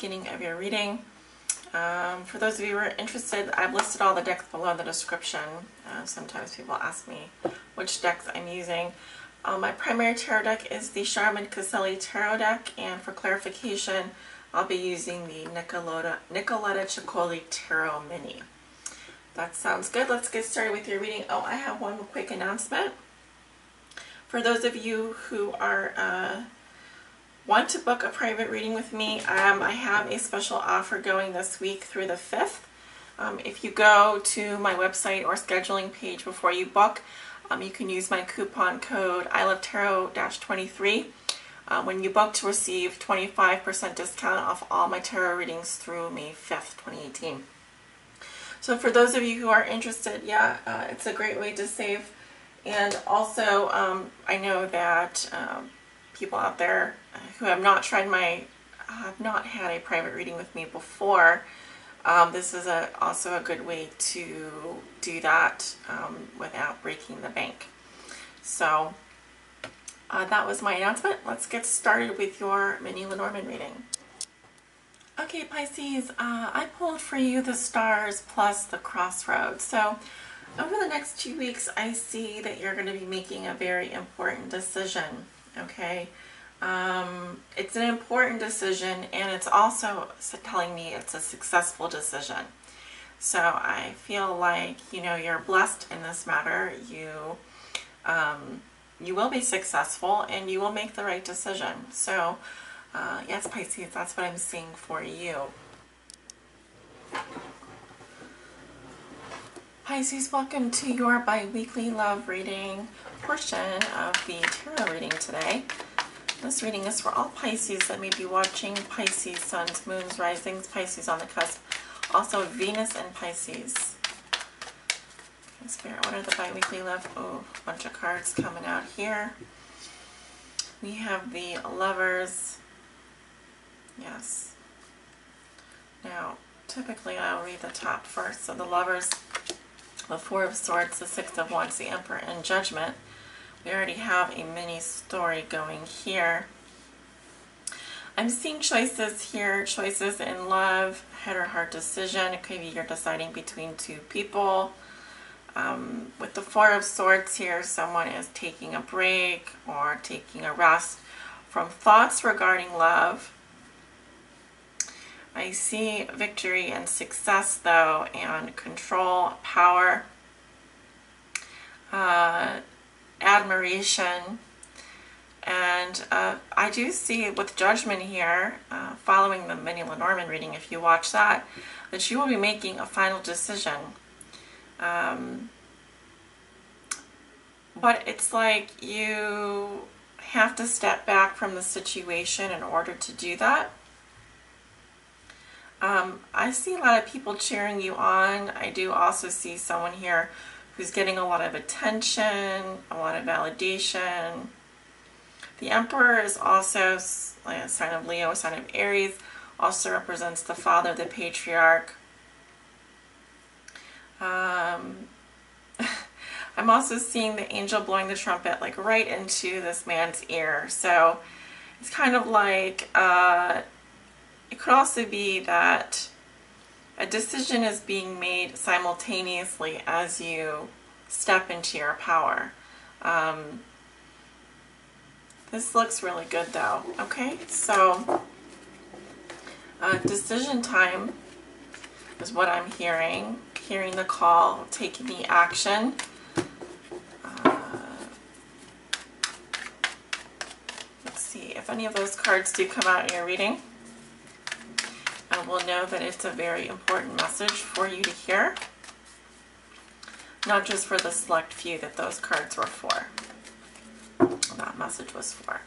beginning of your reading. For those of you who are interested, I've listed all the decks below in the description. Sometimes people ask me which decks I'm using. My primary tarot deck is the Charmin Caselli Tarot deck, and for clarification, I'll be using the Nicoletta Ciccoli Tarot Mini. That sounds good. Let's get started with your reading. Oh, I have one quick announcement. For those of you who are want to book a private reading with me, I have a special offer going this week through the 5th. If you go to my website or scheduling page before you book, you can use my coupon code ILOVETAROT-23 when you book to receive 25% discount off all my tarot readings through May 5th, 2018. So for those of you who are interested, it's a great way to save. And also, I know that people out there who have not tried have not had a private reading with me before, this is also a good way to do that without breaking the bank. So that was my announcement. Let's get started with your mini Lenormand reading. Okay, Pisces, I pulled for you the Stars plus the Crossroads. So over the next 2 weeks, I see that you're going to be making a very important decision, okay? It's an important decision, and it's also telling me it's a successful decision. So I feel like, you're blessed in this matter. You will be successful, and you will make the right decision. So yes, Pisces, that's what I'm seeing for you. Pisces, welcome to your bi-weekly love reading portion of the tarot reading today. This reading is for all Pisces that may be watching. Pisces, suns, moons, risings, Pisces on the cusp. Also Venus and Pisces. Okay, Spirit, what are the bi-weekly love? Oh, a bunch of cards coming out here. We have the Lovers. Yes. Now, typically I'll read the top first. So the Lovers, the Four of Swords, the Six of Wands, the Emperor, and Judgment. We already have a mini story going here. I'm seeing choices here, choices in love, head or heart decision. It could be you're deciding between two people. With the Four of Swords here, someone is taking a break or taking a rest from thoughts regarding love. I see victory and success, though, and control, power, admiration, and I do see with Judgment here, following the mini Lenormand reading, if you watch that you will be making a final decision. But it's like you have to step back from the situation in order to do that. I see a lot of people cheering you on. I do also see someone here who's getting a lot of attention, a lot of validation. The Emperor is also a sign of Leo, a sign of Aries, also represents the father, the patriarch. I'm also seeing the angel blowing the trumpet like right into this man's ear. So it's kind of like, it could also be that a decision is being made simultaneously as you step into your power. This looks really good though. Okay, so decision time is what I'm hearing. Hearing the call, taking the action. Let's see if any of those cards do come out in your reading. We'll know that it's a very important message for you to hear. Not just for the select few that those cards were for. That message was for.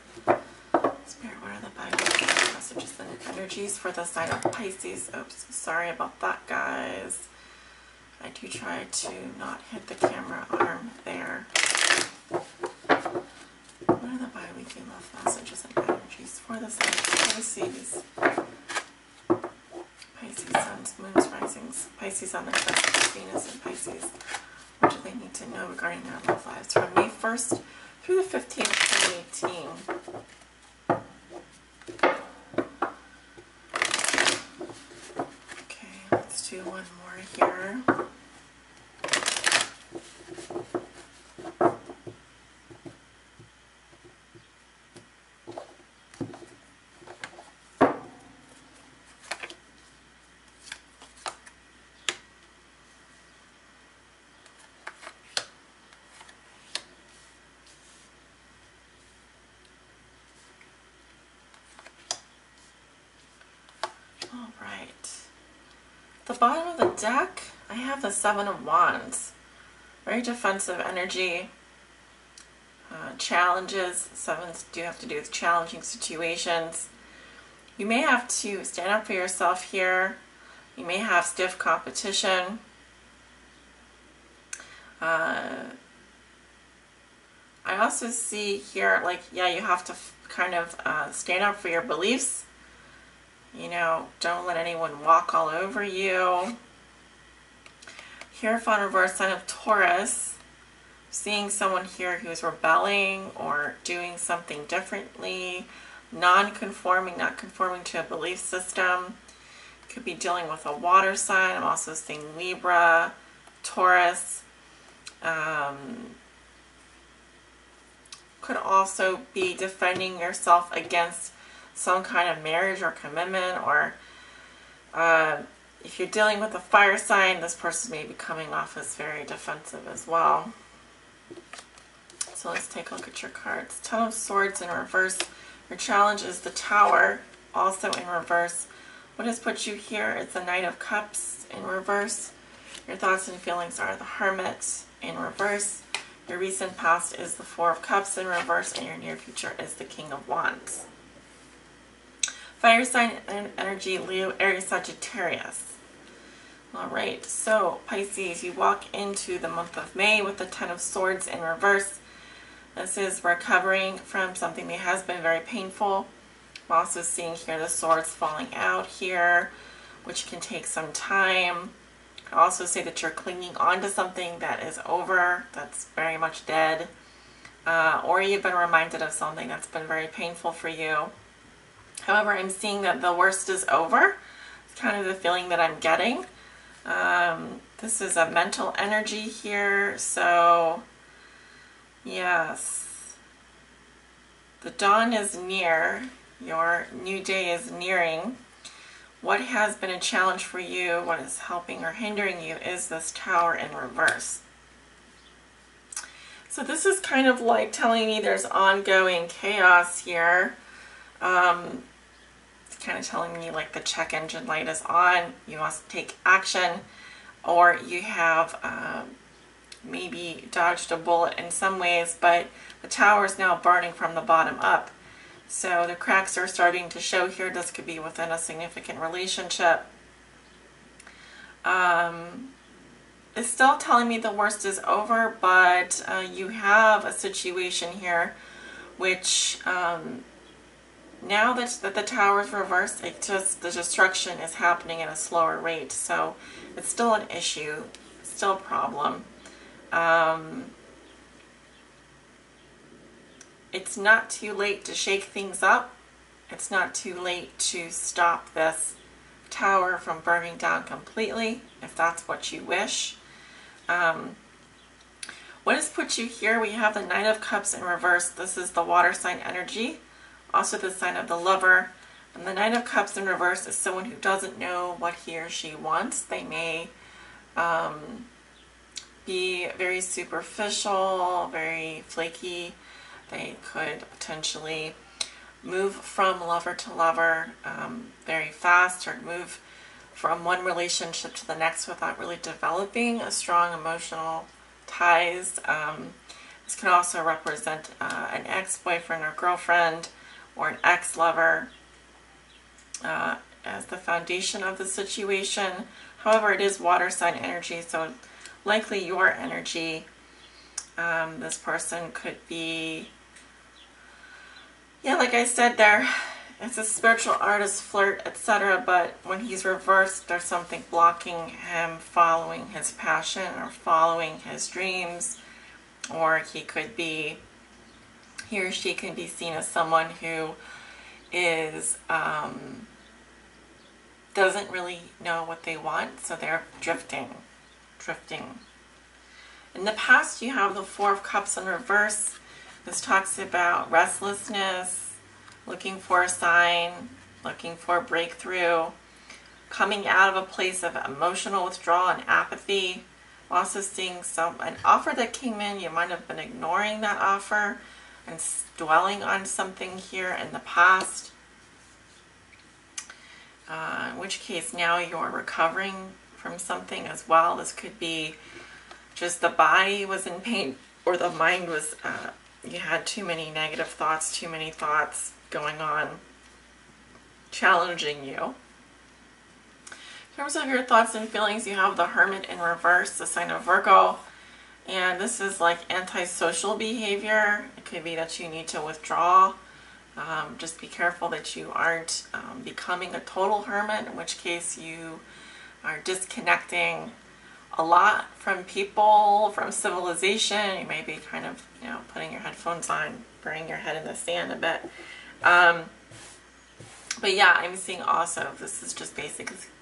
Spirit, what are the bi-weekly messages and energies for the sign of Pisces? Oops, sorry about that, guys. I do try to not hit the camera arm there. What are the bi-weekly love messages and energies for the sign of Pisces? Pisces, suns, moons, risings, Pisces on the cusp, Venus and Pisces. What do they need to know regarding their love lives from May 1st through the 15th, 2018? here. All right. The bottom of the deck, I have the Seven of Wands. Very defensive energy. Challenges. Sevens do have to do with challenging situations. You may have to stand up for yourself here. You may have stiff competition. I also see here, like, yeah, you have to kind of stand up for your beliefs. You know, don't let anyone walk all over you. Hierophant reverse, sign of Taurus. Seeing someone here who's rebelling or doing something differently, non-conforming, not conforming to a belief system. Could be dealing with a water sign. I'm also seeing Libra, Taurus. Could also be defending yourself against some kind of marriage or commitment, or if you're dealing with a fire sign, this person may be coming off as very defensive as well. So let's take a look at your cards. Ten of Swords in reverse. Your challenge is the Tower, also in reverse. What has put you here? It's the Knight of Cups in reverse. Your thoughts and feelings are the Hermit in reverse. Your recent past is the Four of Cups in reverse, and your near future is the King of Wands. Fire sign energy, Leo, Aries, Sagittarius. Alright, so Pisces, you walk into the month of May with the Ten of Swords in reverse. This is recovering from something that has been very painful. I'm also seeing here the swords falling out here, which can take some time. I could also say that you're clinging on to something that is over, that's very much dead. Or you've been reminded of something that's been very painful for you. However, I'm seeing that the worst is over. It's kind of the feeling that I'm getting. This is a mental energy here, so yes. The dawn is near. Your new day is nearing. What has been a challenge for you, what is helping or hindering you, is this Tower in reverse. So this is kind of like telling me there's ongoing chaos here. It's kind of telling me like the check engine light is on, you must take action, or you have maybe dodged a bullet in some ways, but the tower is now burning from the bottom up. So the cracks are starting to show here. This could be within a significant relationship. It's still telling me the worst is over, but you have a situation here which now that the tower is reversed, it just, the destruction is happening at a slower rate. So it's still an issue, still a problem. It's not too late to shake things up. It's not too late to stop this tower from burning down completely, if that's what you wish. What has put you here? We have the Knight of Cups in reverse. This is the water sign energy, also the sign of the Lover. And the Knight of Cups in reverse is someone who doesn't know what he or she wants. They may be very superficial, very flaky. They could potentially move from lover to lover very fast, or move from one relationship to the next without really developing a strong emotional ties. This can also represent an ex-boyfriend or girlfriend, or an ex-lover as the foundation of the situation. However, it is water sign energy, so likely your energy. This person could be, yeah, like I said there, it's a spiritual artist, flirt, etc. But when he's reversed, there's something blocking him following his passion or following his dreams. Or he could be, he or she can be seen as someone who is doesn't really know what they want, so they're drifting. drifting. In the past, you have the Four of Cups in reverse. This talks about restlessness, looking for a sign, looking for a breakthrough, coming out of a place of emotional withdrawal and apathy. Also seeing an offer that came in, you might have been ignoring that offer and dwelling on something here in the past. In which case now you're recovering from something as well. This could be just the body was in pain, or the mind was, you had too many negative thoughts, too many thoughts going on, challenging you. In terms of your thoughts and feelings, you have the Hermit in reverse, the sign of Virgo. And this is like antisocial behavior. It could be that you need to withdraw. Just be careful that you aren't becoming a total hermit, in which case you are disconnecting a lot from people, from civilization. You may be kind of, you know, putting your headphones on, burying your head in the sand a bit. But yeah, I'm seeing also this is just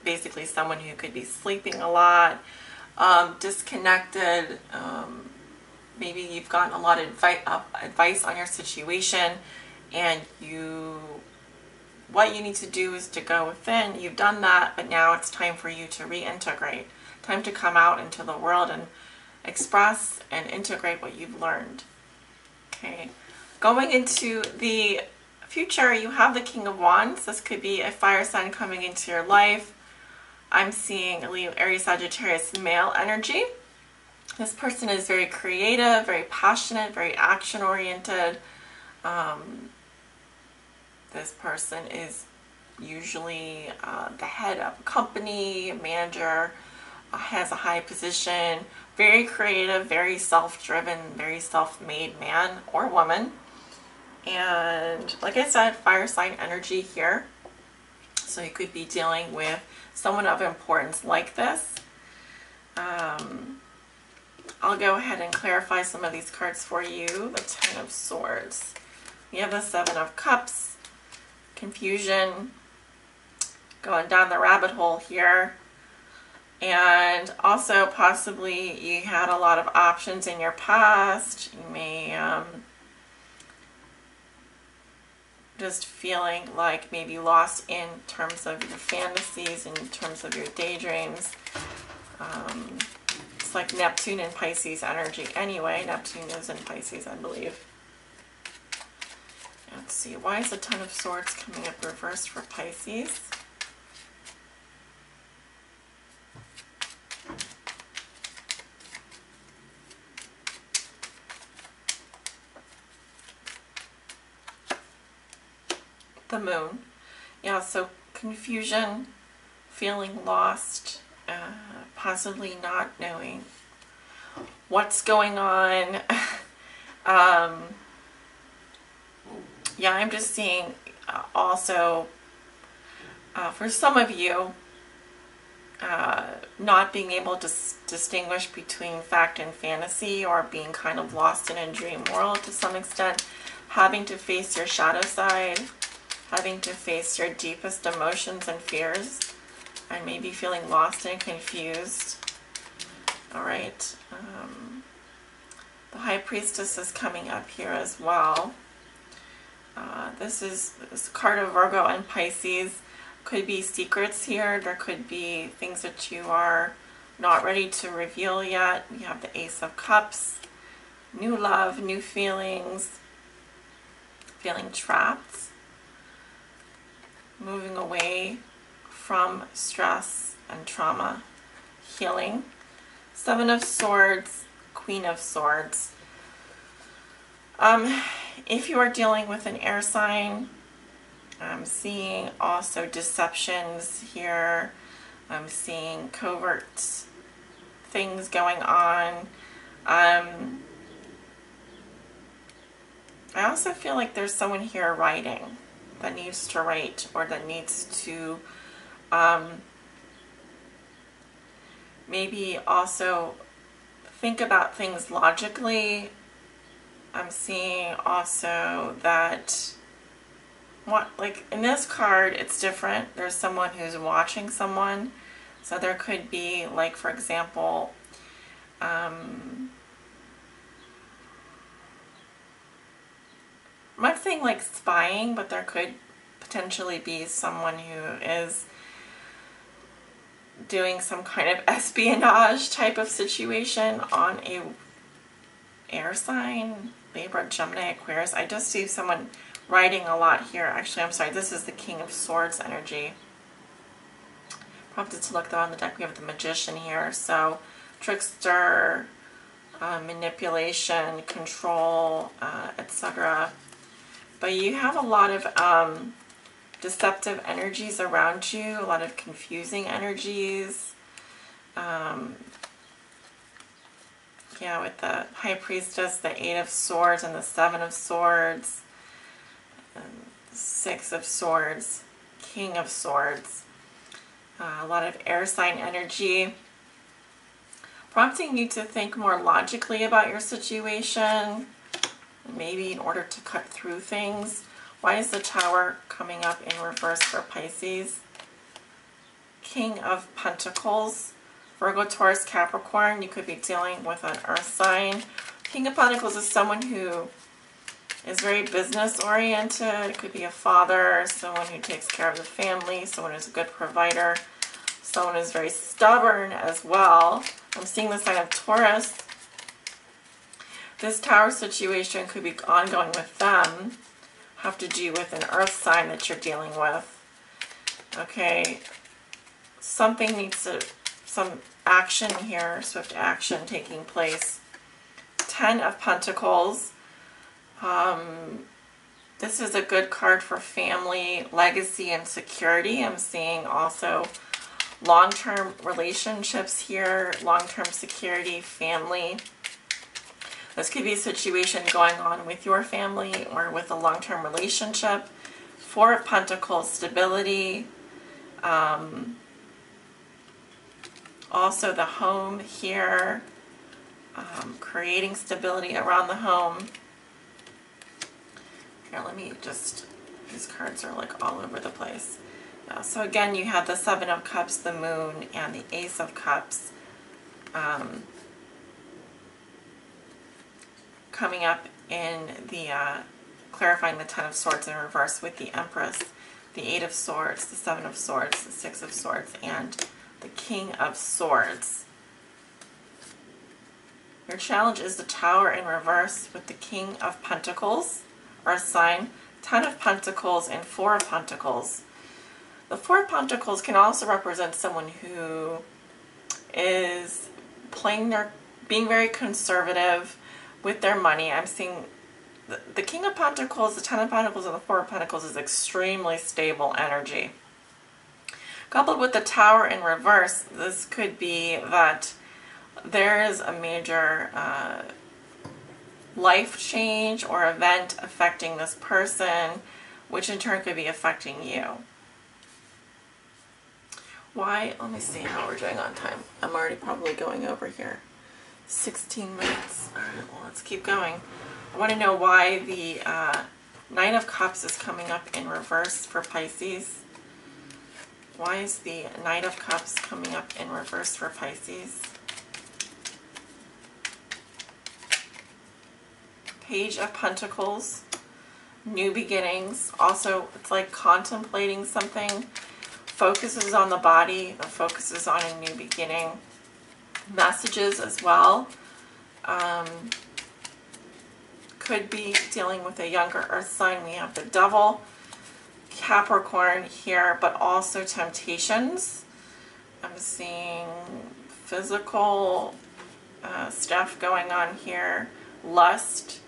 basically someone who could be sleeping a lot, disconnected. Maybe you've gotten a lot of advice on your situation, and what you need to do is to go within. You've done that, but now it's time for you to reintegrate. Time to come out into the world and express and integrate what you've learned. Okay, going into the future, you have the King of Wands. This could be a fire sign coming into your life. I'm seeing Leo, Aries, Sagittarius, male energy. This person is very creative, very passionate, very action-oriented. This person is usually the head of a company, a manager, has a high position, very creative, very self-driven, very self-made man or woman. And like I said, fire sign energy here. So you could be dealing with someone of importance like this. I'll go ahead and clarify some of these cards for you. The Ten of Swords. We have the Seven of Cups. Confusion. Going down the rabbit hole here. And also possibly you had a lot of options in your past. You may just feeling like maybe lost in terms of your fantasies, in terms of your daydreams. It's like Neptune and Pisces energy anyway. Neptune is in Pisces, I believe. Let's see, why is the Ten of Swords coming up reversed for Pisces? The Moon. Yeah, so confusion, feeling lost, possibly not knowing what's going on. Yeah, I'm just seeing also for some of you not being able to distinguish between fact and fantasy, or being kind of lost in a dream world to some extent, having to face your shadow side, having to face your deepest emotions and fears, and maybe feeling lost and confused. All right. The High Priestess is coming up here as well. This card of Virgo and Pisces. Could be secrets here. There could be things that you are not ready to reveal yet. We have the Ace of Cups. New love, new feelings. Feeling trapped. Moving away from stress and trauma. Healing. Seven of Swords, Queen of Swords. If you are dealing with an air sign, I'm seeing also deceptions here. I'm seeing covert things going on. I also feel like there's someone here writing, that needs to write, or that needs to maybe also think about things logically. I'm seeing also that, like in this card, it's different. There's someone who's watching someone. So there could be, like, for example, I'm not saying like spying, but there could potentially be someone who is doing some kind of espionage type of situation on a air sign, Libra, Gemini, Aquarius. I just see someone writing a lot here. Actually, I'm sorry, this is the King of Swords energy. Prompted to look though on the deck, we have the Magician here. So trickster, manipulation, control, etc. But you have a lot of deceptive energies around you, a lot of confusing energies. Yeah, with the High Priestess, the 8 of Swords, and the 7 of Swords, and the 6 of Swords, King of Swords. A lot of air sign energy, prompting you to think more logically about your situation, maybe in order to cut through things. Why is the Tower coming up in reverse for Pisces? King of Pentacles, Virgo, Taurus, Capricorn. You could be dealing with an earth sign. King of Pentacles is someone who is very business oriented. It could be a father, someone who takes care of the family, someone who's a good provider, someone who's very stubborn as well. I'm seeing the sign of Taurus. This Tower situation could be ongoing with them. Have to do with an earth sign that you're dealing with. Okay, something needs to, some action here, swift action taking place. 10 of Pentacles. This is a good card for family, legacy, and security. I'm seeing also long-term relationships here, long-term security, family. This could be a situation going on with your family or with a long-term relationship. 4 of Pentacles, stability. Also the home here, creating stability around the home. Here, let me just, these cards are like all over the place. So again, you have the 7 of Cups, the Moon, and the Ace of Cups coming up in the, clarifying the 10 of Swords in reverse with the Empress, the 8 of Swords, the 7 of Swords, the 6 of Swords, and the King of Swords. Your challenge is the Tower in reverse with the King of Pentacles, earth sign, 10 of Pentacles, and 4 of Pentacles. The 4 of Pentacles can also represent someone who is being very conservative with their money. I'm seeing the King of Pentacles, the 10 of Pentacles, and the 4 of Pentacles is extremely stable energy. Coupled with the Tower in reverse, this could be that there is a major life change or event affecting this person, which in turn could be affecting you. Why? Let me see how we're doing on time. I'm already probably going over here. 16 minutes. All right, well, let's keep going. I want to know why the 9 of Cups is coming up in reverse for Pisces. Why is the Knight of Cups coming up in reverse for Pisces? Page of Pentacles, new beginnings. Also, it's like contemplating something. Focuses on the body, focuses on a new beginning. Messages as well. Could be dealing with a younger earth sign. We have the Devil, Capricorn here, but also temptations. I'm seeing physical stuff going on here. Lust.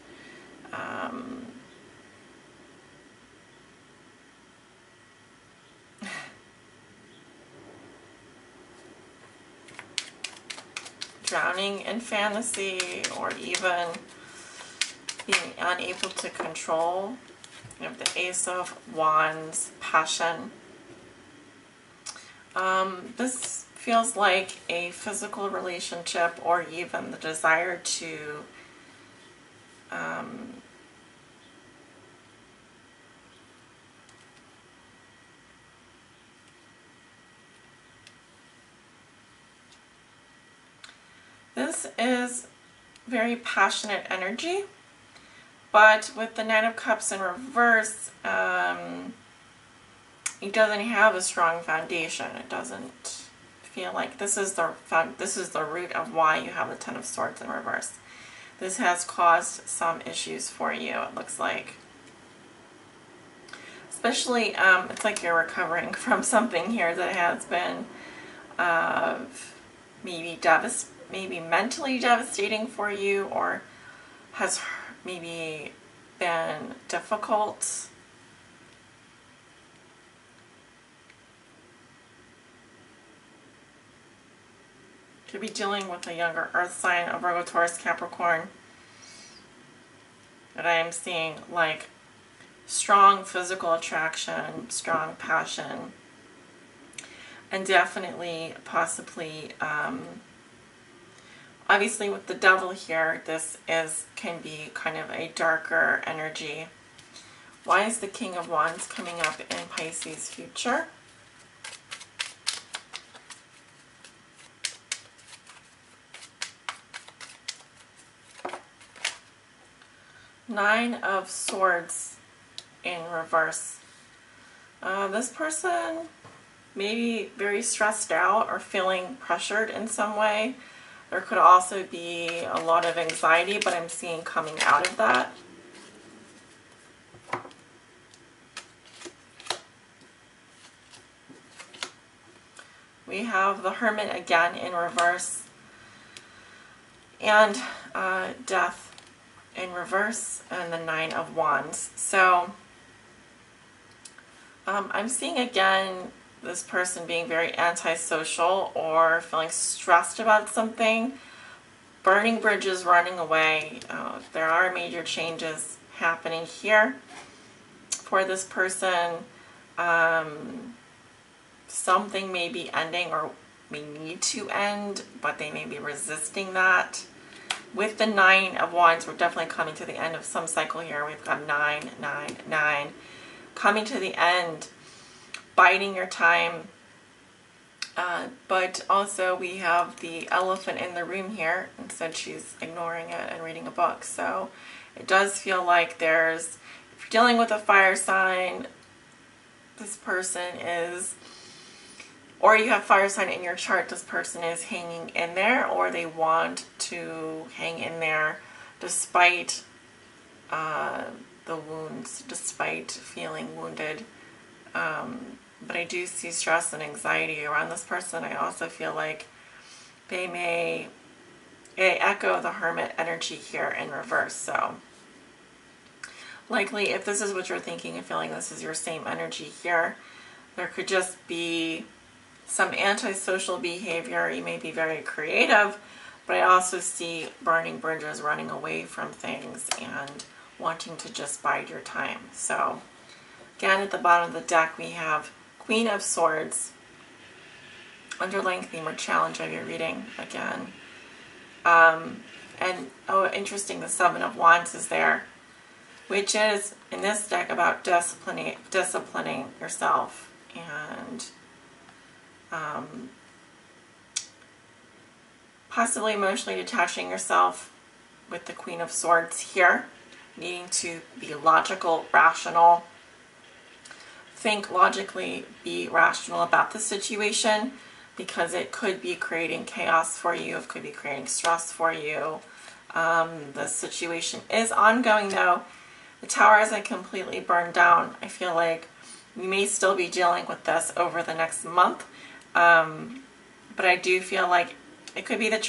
Drowning in fantasy, or even being unable to control. You have the Ace of Wands, passion. This feels like a physical relationship, or even the desire to This is very passionate energy, but with the Nine of Cups in reverse, it doesn't have a strong foundation. It doesn't feel like this is the root of why you have the Ten of Swords in reverse. This has caused some issues for you, it looks like. Especially, it's like you're recovering from something here that has been maybe mentally devastating for you, or has maybe been difficult. Could be dealing with a younger earth sign, a Virgo, Taurus, Capricorn. But I am seeing like strong physical attraction, strong passion, and definitely, possibly, obviously with the Devil here, this can be kind of a darker energy. Why is the King of Wands coming up in Pisces future? Nine of Swords in reverse. This person may be very stressed out or feeling pressured in some way. There could also be a lot of anxiety, but I'm seeing coming out of that. We have the Hermit again in reverse, and Death in reverse, and the Nine of Wands. So I'm seeing again this person being very antisocial or feeling stressed about something, burning bridges, running away. There are major changes happening here for this person. Something may be ending or may need to end, but they may be resisting that. With the Nine of Wands, we're definitely coming to the end of some cycle here. We've got 9, 9, 9. Coming to the end, biding your time. But also we have the elephant in the room here. Instead, she's ignoring it and reading a book. So it does feel like if you're dealing with a fire sign, this person is, or you have fire sign in your chart, this person is hanging in there, or they want to hang in there despite the wounds, despite feeling wounded. But I do see stress and anxiety around this person. I also feel like they echo the Hermit energy here in reverse. So likely, if this is what you're thinking and feeling, this is your same energy here. There could just be some antisocial behavior. You may be very creative, but I also see burning bridges, running away from things, and wanting to just bide your time. So again, at the bottom of the deck, we have Queen of Swords, underlying theme or challenge of your reading again. And oh, interesting, the Seven of Wands is there, which is in this deck about disciplining yourself and possibly emotionally detaching yourself with the Queen of Swords here, needing to be logical, rational, think logically, be rational about the situation, because it could be creating chaos for you, it could be creating stress for you. The situation is ongoing though. The tower isn't completely burned down. I feel like you may still be dealing with this over the next month. But I do feel like it could be that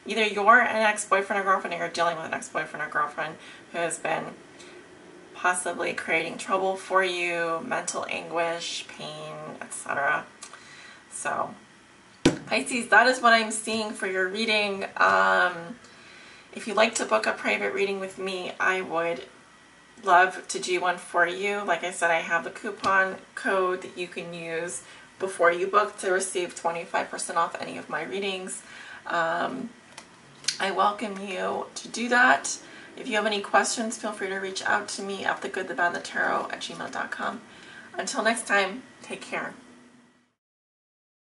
either you're an ex-boyfriend or girlfriend, or you're dealing with an ex-boyfriend or girlfriend who has been possibly creating trouble for you, mental anguish, pain, etc. So, Pisces, that is what I'm seeing for your reading. If you'd like to book a private reading with me, I would love to do one for you. Like I said, I have the coupon code that you can use before you book to receive 25% off any of my readings. I welcome you to do that. If you have any questions, feel free to reach out to me at thegoodthebadthetarot@gmail.com. Until next time, take care.